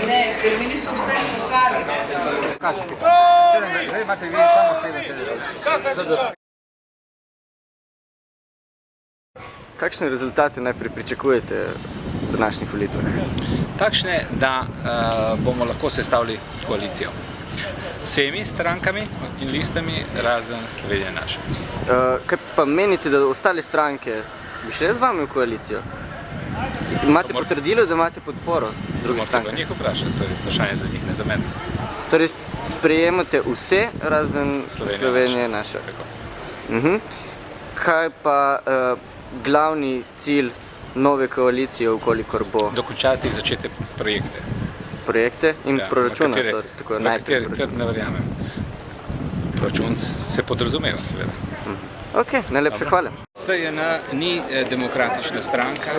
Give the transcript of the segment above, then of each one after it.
Ne, ker meni so vse poslali. Zdaj imate vi samo 7 sedežev. Kakšne rezultate najprej pričakujete v današnjih volitvah? Takšne, da bomo lahko sestavili koalicijo. Vsemi strankami in listami razen Slovenije naše. Kaj pa menite, da ostale stranke bi šle z vami v koalicijo? Imate potrdilo, da imate podporo druge stranke? Morate njih vprašati, to je vprašanje za njih, ne za mene. Torej sprejemate vse razen Slovenije naše? Tako. Kaj pa glavni cilj nove koalicije, ukolikor bo? Dokončati in začeti projekte. Projekte in proračuna? Na katere ne verjamem. Proračun se podrazumeva, seveda. Ok, najlepša hvala. SJN ni demokratična stranka,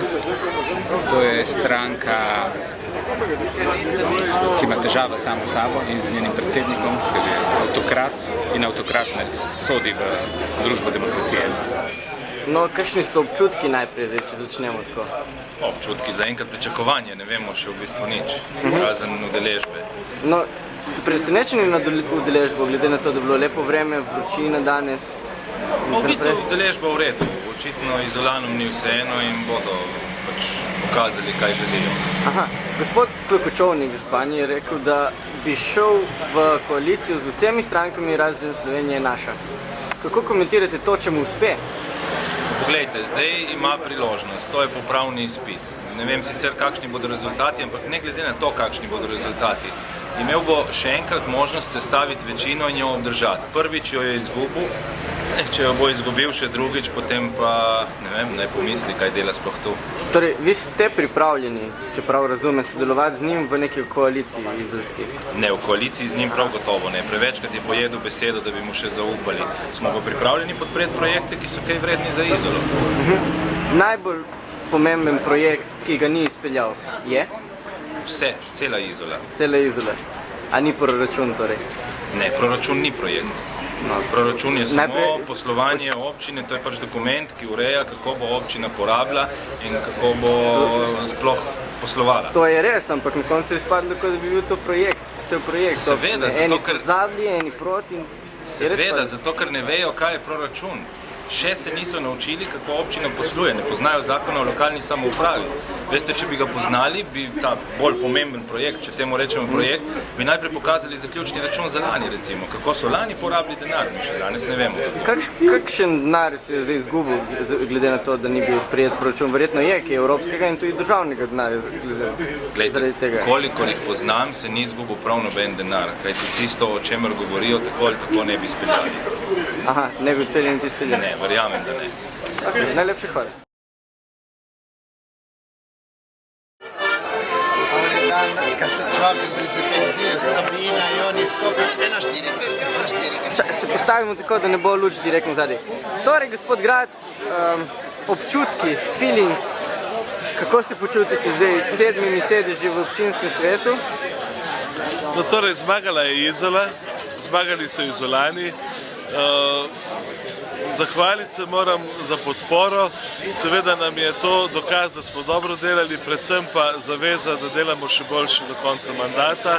to je stranka, ki ima težave samo s sabo in z njenim predsednikom, ker je avtokrat in avtokrat ne sodi v družbo demokracije. No, kakšni so občutki najprej, zdaj, če začnemo tako? Občutki zaenkrat pričakovanje, ne vemo še v bistvu nič, razen udeležbe. No, ste presenečeni na udeležbo, glede na to, da je bilo lepo vreme, vročina danes? V bistvu udeležba v redu, očitno Izolanom ni vseeno in bodo pač pokazali, kaj želijo. Aha, gospod Klokočovnik župan je rekel, da bi šel v koalicijo z vsemi strankami razen Slovenije naša. Kako komentirate to, če mu uspe? Poglejte, zdaj ima priložnost, to je popravni izpit. Ne vem sicer, kakšni bodo rezultati, ampak ne glede na to, kakšni bodo rezultati. Imel bo še enkrat možnost sestaviti večino in jo obdržati. Prvič jo je izgubil, če jo bo izgubil še drugič, potem pa, ne vem, naj pomisli, kaj dela sploh tu. Torej, vi ste pripravljeni, če prav razumem, sodelovati z njim v neki koaliciji izolski? Ne, v koaliciji z njim prav gotovo ne. Prevečkrat je pojedel besedo, da bi mu še zaupali. Smo pa pripravljeni podpreti projekte, ki so kaj vredni za Izolo. Najbolj pomemben projekt, ki ga ni izpeljal, je? Vse, cela Izola. Cela Izola. A ni proračun torej? Ne, proračun ni projekt. Proračun je samo poslovanje občine, to je pač dokument, ki ureja, kako bo občina porabila in kako bo sploh poslovala. To je res, ampak na koncu je izpadlo, kot da bi bil to projekt, cel projekt. Seveda, zato ker... Eni so zadnji, eni proti. Seveda, zato ker ne vejo, kaj je proračun. Še se niso naučili, kako občina posluje, ne poznajo zakona o lokalni samoupravi. Veste, če bi ga poznali, bi ta bolj pomemben projekt, če temu rečemo projekt, bi najprej pokazali zaključni račun za lani, recimo. Kako so lani porabili denar, mi še danes ne vemo. Kakšen denar se je zdaj izgubil, glede na to, da ni bil sprejet proračun? Verjetno je, ki je evropskega in tudi državnega denarja zaradi tega. Kolikor jih poznam, se ni izgubil prav noben denar, kajti tisto, o čemer govorijo, tako ali tako ne bi speljali. Aha, ne bi uspeli niti speljati? Ne, verjamem, da ne. Okay, najlepše hvala. Se postavimo tako, da ne bo luč direktno zadaj. Torej, gospod Grad, občutki, feeling, kako se počutite zdaj s 7 sedeži v občinskem svetu? No, torej, zmagala je Izola, zmagali so Izolani. Zahvaliti se moram za podporo, seveda nam je to dokaz, da smo dobro delali, predvsem pa zaveza, da delamo še boljše do konca mandata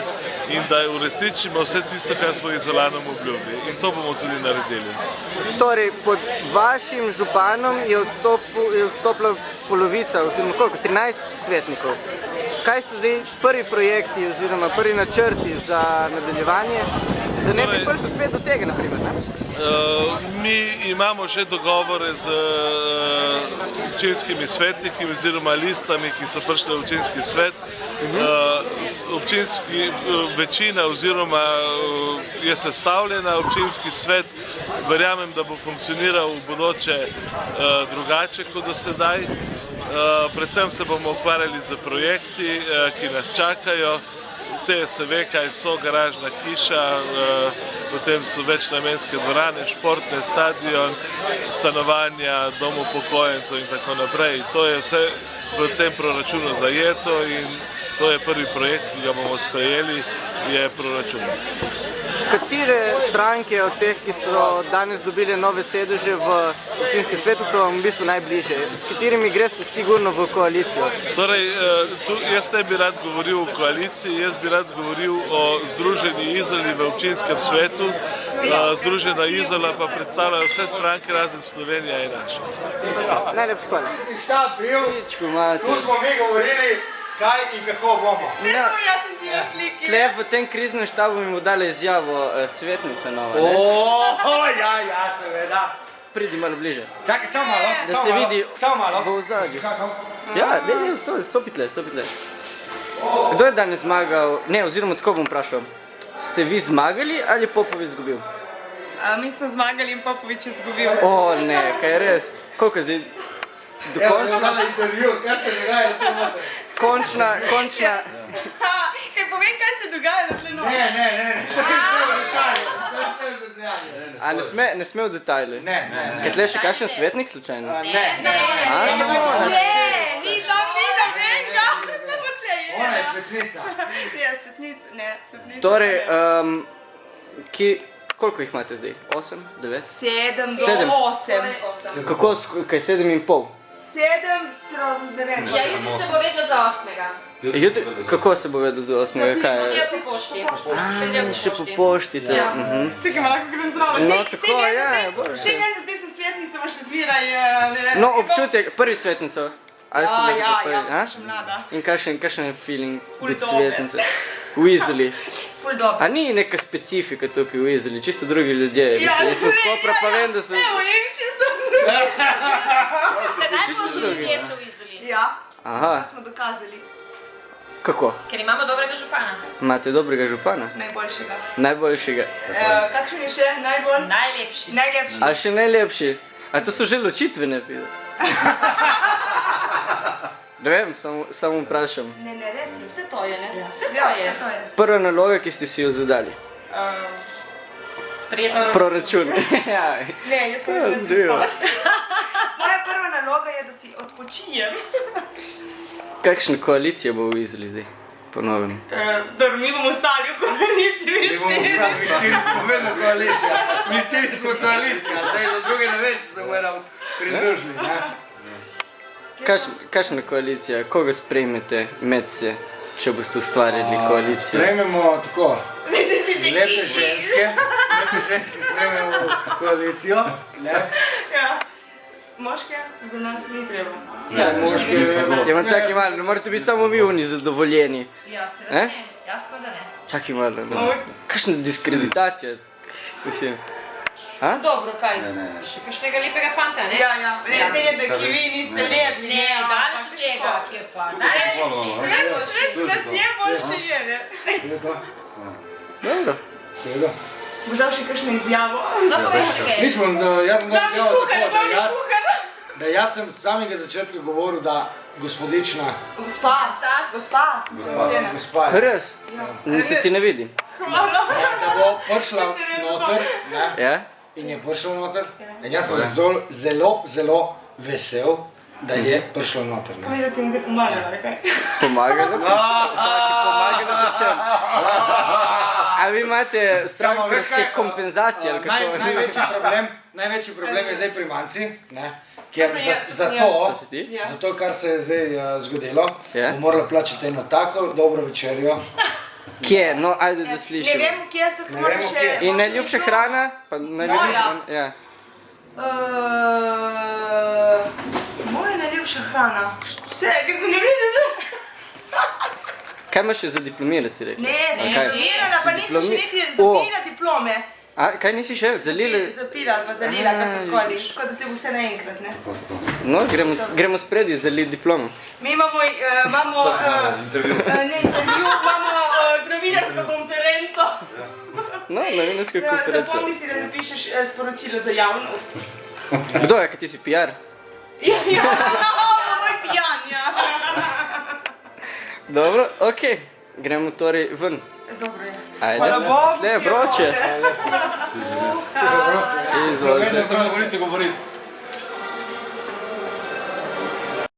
in da uresničimo vse tisto, kar smo Izolanom obljubili. In to bomo tudi naredili. Torej, pod vašim županom je odstopila polovica, oziroma koliko? 13 svetnikov. Kaj so zdaj prvi projekti oziroma prvi načrti za nadaljevanje, da ne bi prišlo spet do tega, na primer, ne? Mi imamo že dogovore z občinskimi svetniki oziroma listami, ki so prišli v občinski svet. Večina oziroma je sestavljena občinski svet. Verjamem, da bo funkcioniral v bodoče drugače kot do sedaj. Predvsem se bomo ukvarjali z projekti, ki nas čakajo. Te se ve, kaj so, garažna hiša, potem so večnamenske dvorane, športne, stadion, stanovanja, dom upokojencev in tako naprej. To je vse v tem proračunu zajeto in to je prvi projekt, ki ga bomo sprejeli, je proračun. Katere stranke od teh, ki so danes dobili nove sedeže v občinskem svetu, so vam v bistvu najbližje? S katerimi greste sigurno v koalicijo? Torej, jaz ne bi rad govoril o koaliciji, jaz bi rad govoril o Združeni Izoli v občinskem svetu. Združena Izola pa predstavlja vse stranke, razen Slovenija je naša. Najlepša hvala. Štab bil, tu smo mi govorili, kaj in kako bomo. Jaz sem ti na sliki. Tle v tem kriznem štabu mi bo dala izjavo svetnica nova. Ja, seveda. Pridi malo bliže. Čakaj, samo malo. Da se vidi v v ozadju. Ja, stopi tle. Kdo je danes zmagal? Ne, oziroma tako bom vprašal. Ste vi zmagali ali Popovič izgubil? Mi smo zmagali in Popovič je izgubil. O ne, kaj je res? Koliko je zdaj? Dokončna? intervju, kaj se dogaja v tem motor? Končna. Kaj povem, kaj se dogaja na tlenu? Ne. A ne sme v detajle? Ne. Je tle še kakšen svetnik slučajno? Ne. Ni tam venga, samo tle je. Ona je svetnica. Svetnica. Torej, koliko jih imate zdaj? 8? 9? 7 Sedem. do 8. Kako, kaj 7,5? 7, ne vem. Ja, jutri se bo vedelo za 8. Kako se bo vedel za 8? Kaj je? Ja, po pošti. Še po pošti. Čakaj, malo grem zraven. No, tako, ja, boljše. Vse vem, da zdaj sem svetnica, pa še zviraj. No, občutek, prvi svetnico. Ali si že prvi? Ja, sem še mlada. In kakšen je feeling biti dober. svetnica? V Izoli. Ful dobro. A ni neka specifika tukaj v Izoli, čisto drugi ljudje. Jaz sem skopra pa vem, da se... Evo, jem čisto. Najboljši ljudje so v Izoli. Ja, Aha, smo dokazali. kako? Ker imamo dobrega župana. Imate dobrega župana? Najboljšega. Najboljšega. Kakšen je še najbolj? Najlepši. Najlepši. A še najlepši? A to so že ločitvene pide? Ne vem, samo vprašam. Ne, res je, vse to je, ne? Vse to Ja, je. vse to je. Prva naloga, ki ste si jo zadali? Sprejeto. Proračun. Ja. Ne, jaz pa Ja, ne zdaj. Moja prva naloga je, da si odpočijem. Kakšna koalicija bo v Izoli zdaj? Po novem. Dobro, mi bomo ostali v koaliciji, Mi štiri smo vedno koalicija. Mi štiri smo koalicija. Zdaj za druge ne vem, če se bomo nam pridružili. Kakšna koalicija? Koga sprejmete med se, če boste ustvarjali koalicijo? Sprejmemo tako. Lepe ženske sprejmemo v koalicijo. Ja. Moške za nas ni treba. Ja, ma čakaj malo, ne morate biti samo vi oni zadovoljeni. Ja, seveda ne. Jasno, da ne. Čakaj malo, kakšna diskreditacija? Mislim. Dobro, kaj? Še kakšnega lepega fanta, ne? Ja. Res je, da ki vi niste lepi. Ne, daleč od tega, ki je pa najlepši. Reč, da si je boljše je, ne? Dobro. Seveda. Boš dal še kakšno izjavo? No, povej še kaj. Jaz sem dal izjavo tako, kuhano. da jaz sem z samega začetka govoril, da gospodična, Gospa, sem poročena. gospa, Kaj res? Se ti ne vidi. Hvala. da bo prišla noter, ne? Ja? In je prišla noter. In jaz sem zelo vesel, da je prišla noter. Kaj da ti mi zdaj pomagala, kaj? Pomagala? Čakaj, pomagala da čem? A vi imate strankarske kompenzacije ali kako? Največji problem je zdaj pri Manci, ne? Ker To si ti? zato, kar se je zdaj zgodilo, Ja. bo morala plačati eno tako dobro večerjo. Kje? No, ajde da Ne slišim. vemo, kje so, Ne moram vemo, še... kje. In najljubša hrana? Pa najljubša... Ja. Moja najljubša hrana. Vse, ki se ne vidi. Kaj imaš še za diplomirati, si rekel? Ne, sem kaj? diplomirala, pa nisem še niti O. zapila diplome. A, kaj nisi še? Zalili? Zapila ali pa zalila, kakorkoli. Tako da se bo vse naenkrat, ne? No, gremo spredi zaliti diplomo. Mi imamo intervju, imamo novinarsko konferenco. No, novinarska konferenca. Zapomni si, da napišeš sporočilo za javnost. Kdo je, kaj ti si PR? Ja, moj pijan, ja. Dobro, okej. Gremo torej ven. Dobro je. Ajde. Hvala Bogu, Tle je ki je vroče. vroče. Izvolite. Vedno samo govorite.